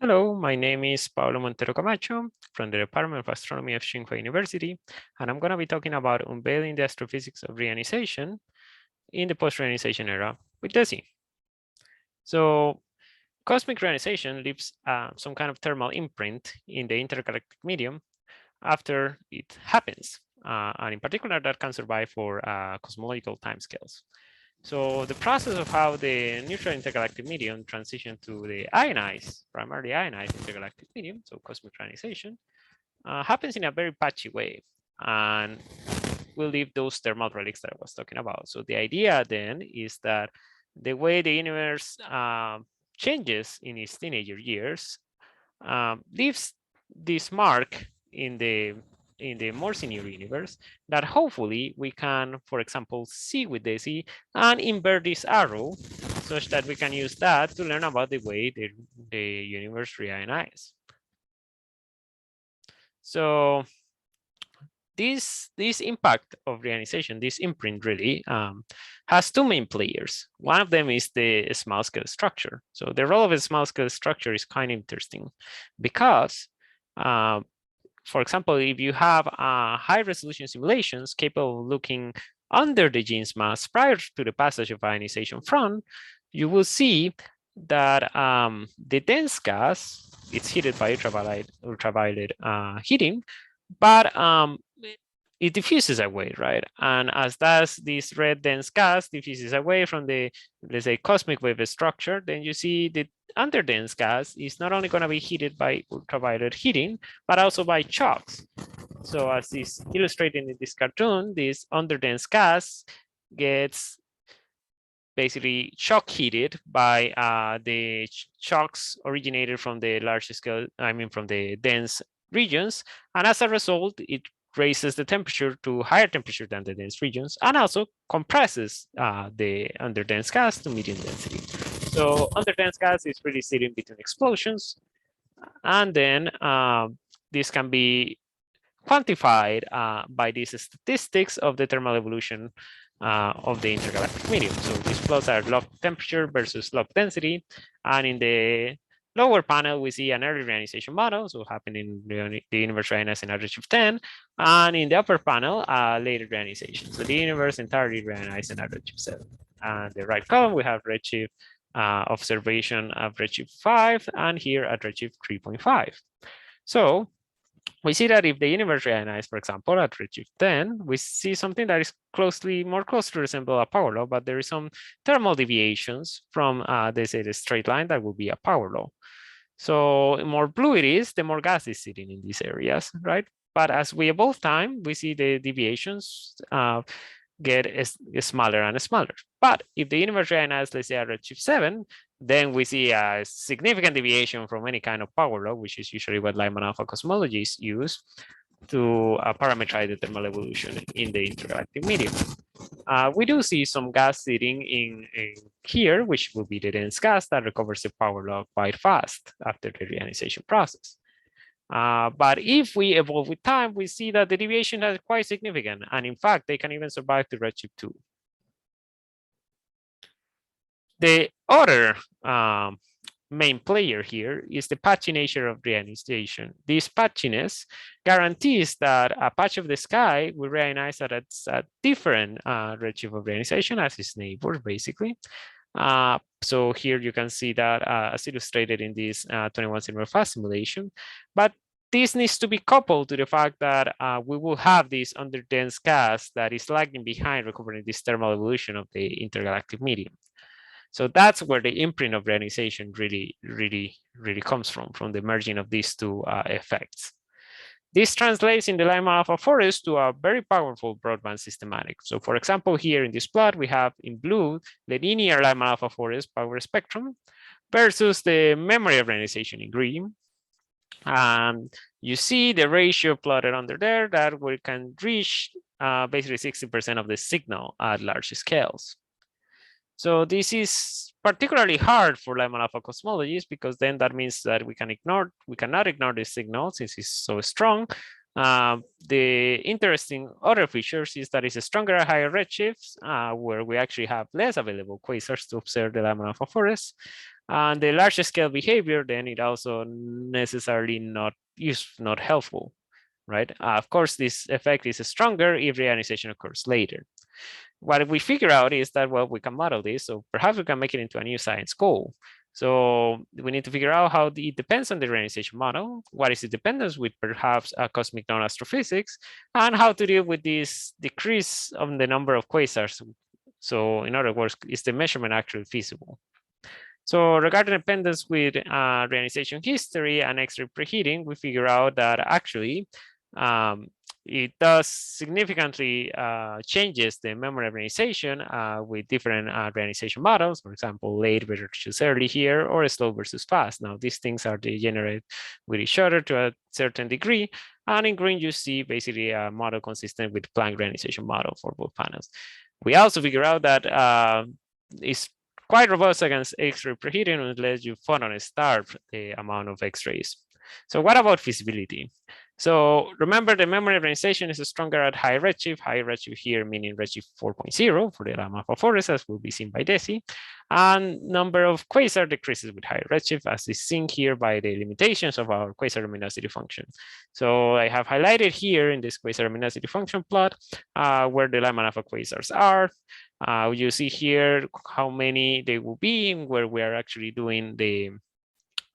Hello, my name is Paulo Montero-Camacho from the Department of Astronomy of Tsinghua University, and I'm going to be talking about unveiling the astrophysics of reionization in the post-reionization era with DESI. So cosmic reionization leaves some kind of thermal imprint in the intergalactic medium after it happens, and in particular that can survive for cosmological timescales. So the process of how the neutral intergalactic medium transition to the ionized, primarily ionized intergalactic medium, so cosmic ionization, happens in a very patchy way, and will leave those thermal relics that I was talking about. So the idea then is that the way the universe changes in its teenager years leaves this mark in the more senior universe that hopefully we can, for example, see with DESI and invert this arrow such that we can use that to learn about the way the universe reionizes. So this impact of reionization, this imprint really has two main players. One of them is the small scale structure. So the role of a small scale structure is kind of interesting because for example, if you have high resolution simulations capable of looking under the gene's mass prior to the passage of ionization front, you will see that the dense gas, it's heated by ultraviolet heating, but it diffuses away, right? And as does this red dense gas diffuses away from the, let's say, cosmic wave structure, then you see the underdense gas is not only going to be heated by ultraviolet heating, but also by shocks. So as is illustrated in this cartoon, this underdense gas gets basically shock heated by the shocks originated from the large scale, from the dense regions. And as a result, it raises the temperature to higher temperature than the dense regions and also compresses the underdense gas to medium density. So underdense gas is really sitting between explosions. And then this can be quantified by these statistics of the thermal evolution of the intergalactic medium. So these plots are log temperature versus log density. And in the lower panel, we see an early reionization model, so happening in the universe reionizing at redshift 10. And in the upper panel, later reionization. So the universe entirely reionizing at redshift 7. And the right column, we have redshift observation of redshift 5, and here at redshift 3.5. So we see that if the universe reionizes, for example, at redshift 10, we see something that is more closely resemble a power law, but there is some thermal deviations from, they say, the straight line that will be a power law. So the more blue it is, the more gas is sitting in these areas, right? But as we evolve time, we see the deviations get smaller and smaller. But if the universe reionizes, let's say at redshift 7, then we see a significant deviation from any kind of power law, which is usually what Lyman-alpha cosmologies use to parameterize the thermal evolution in the intergalactic medium. We do see some gas sitting in here, which will be the dense gas that recovers the power law quite fast after the reionization process. But if we evolve with time, we see that the deviation is quite significant. And in fact, they can even survive to redshift 2. The other main player here is the patchy nature of reionization. This patchiness guarantees that a patch of the sky will reionize at a different redshift of reionization as its neighbor, basically. So here you can see that as illustrated in this 21 Silver fast simulation. But this needs to be coupled to the fact that we will have this underdense gas that is lagging behind recovering this thermal evolution of the intergalactic medium. So that's where the imprint of reionization really comes from the merging of these two effects. This translates in the Lyman-alpha forest to a very powerful broadband systematic. So for example, here in this plot, we have in blue, the linear Lyman-alpha forest power spectrum versus the memory of reionization in green. And you see the ratio plotted under there that we can reach basically 60% of the signal at large scales. So this is particularly hard for Lyman-alpha cosmologies because then that means that we cannot ignore this signal since it's so strong. The interesting other features is that it's stronger at higher redshifts where we actually have less available quasars to observe the Lyman-alpha forest. And the large scale behavior, then it also necessarily not helpful, right? Of course, this effect is stronger if reionization occurs later. What we figure out is that, well, we can model this, so perhaps we can make it into a new science goal. So we need to figure out how it depends on the reionization model, what is the dependence with perhaps cosmic non-astrophysics, and how to deal with this decrease of the number of quasars. So in other words, is the measurement actually feasible? So regarding dependence with reionization history and X-ray preheating, we figure out that actually it does significantly changes the memory of reionization with different reionization models. For example, late versus early here, or slow versus fast. Now, these things are degenerate with each other to a certain degree. And in green, you see basically a model consistent with Planck reionization model for both panels. We also figure out that it's quite robust against X-ray preheating unless you photon starve the amount of X-rays. So what about feasibility? So remember, the memory reionization is stronger at high redshift here meaning redshift 4.0 for the Lyman-alpha forest, as will be seen by DESI. And number of quasar decreases with higher redshift, as is seen here by the limitations of our quasar luminosity function. So I have highlighted here in this quasar luminosity function plot where the Lyman-alpha quasars are. You see here how many they will be, where we are actually doing the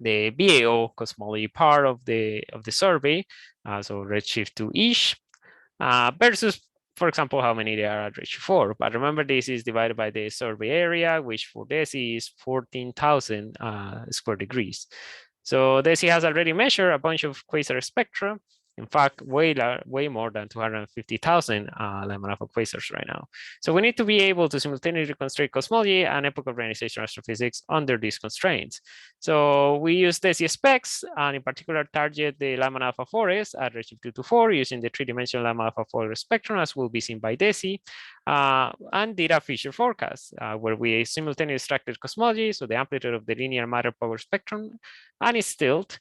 BAO cosmology part of the survey, so redshift 2-ish, versus, for example, how many there are at redshift 4. But remember, this is divided by the survey area, which for DESI is 14,000 square degrees. So DESI has already measured a bunch of quasar spectra. In fact, way more than 250,000 Lyman-alpha quasars right now. So we need to be able to simultaneously constrain cosmology and epoch of reionization astrophysics under these constraints. So we use DESI specs, and in particular target the Lyman-alpha forest at redshift 2 to 4 using the three-dimensional Lyman-alpha forest spectrum, as will be seen by DESI, and did a feature forecast where we simultaneously extracted cosmology, so the amplitude of the linear matter power spectrum, and its tilt,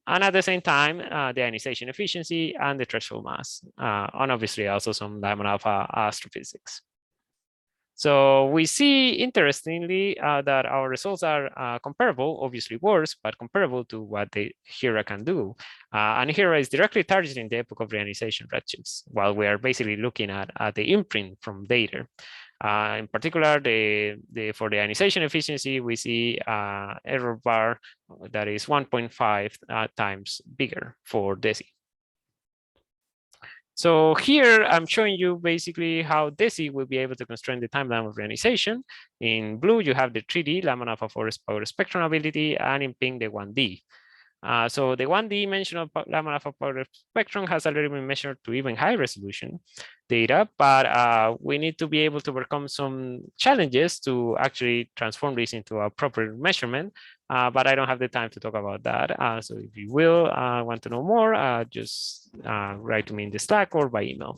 and at the same time, the ionization efficiency and the threshold mass, and obviously also some Lyman-alpha astrophysics. So we see, interestingly, that our results are comparable, obviously worse, but comparable to what the HERA can do. And HERA is directly targeting the epoch of reionization redshifts, while we are basically looking at the imprint from data. In particular, for the ionization efficiency, we see error bar that is 1.5 times bigger for DESI. So here I'm showing you basically how DESI will be able to constrain the timeline of reionization. In blue, you have the 3D Lyman-alpha forest power spectrum ability, and in pink, the 1D. So the 1D-dimensional Lyman-alpha power spectrum has already been measured to even high resolution data, but we need to be able to overcome some challenges to actually transform this into a proper measurement. But I don't have the time to talk about that. So if you will want to know more, just write to me in the Slack or by email.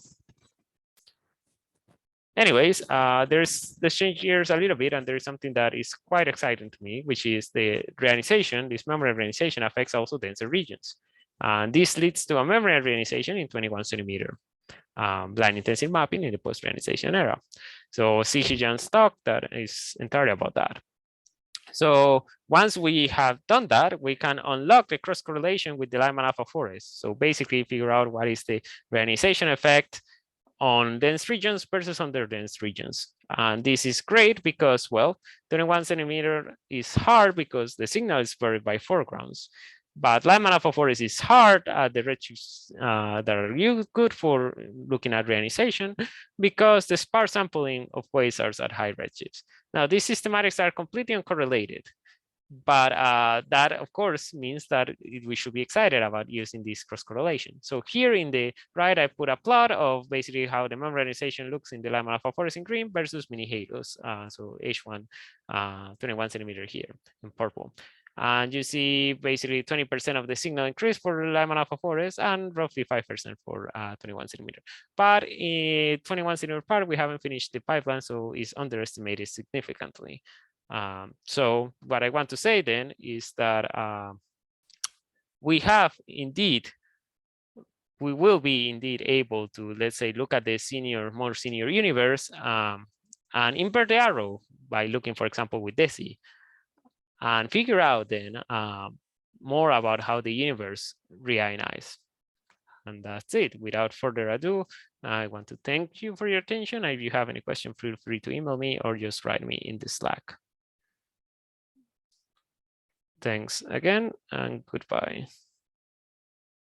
Anyways, let's change gears a little bit, and there is something that is quite exciting to me, which is the reionization. This memory reionization affects also denser regions. And this leads to a memory reionization in 21 centimeter blind intensive mapping in the post-reionization era. So CG talk that is entirely about that. So once we have done that, we can unlock the cross correlation with the Lyman-alpha forest. So basically figure out what is the reionization effect on dense regions versus under dense regions. And this is great because, well, 21 centimeter is hard because the signal is varied by foregrounds. But Lyman-alpha forest is hard at the redshifts that are good for looking at reionization because the sparse sampling of quasars at high redshifts. Now, these systematics are completely uncorrelated. But that, of course, means that we should be excited about using this cross-correlation. So here in the right, I put a plot of basically how the memory reionization looks in the Lyman-alpha forest in green versus mini halos. So H1, 21 centimeter here in purple. And you see basically 20% of the signal increase for Lyman-alpha forest and roughly 5% for 21 centimeter. But in 21 centimeter part, we haven't finished the pipeline, so it's underestimated significantly. So what I want to say then is that we will be indeed able to, let's say, look at the more senior universe and invert the arrow by looking, for example, with DESI. and figure out then more about how the universe reionizes. And that's it. Without further ado, I want to thank you for your attention. If you have any question, feel free to email me or just write me in the Slack. Thanks again and goodbye.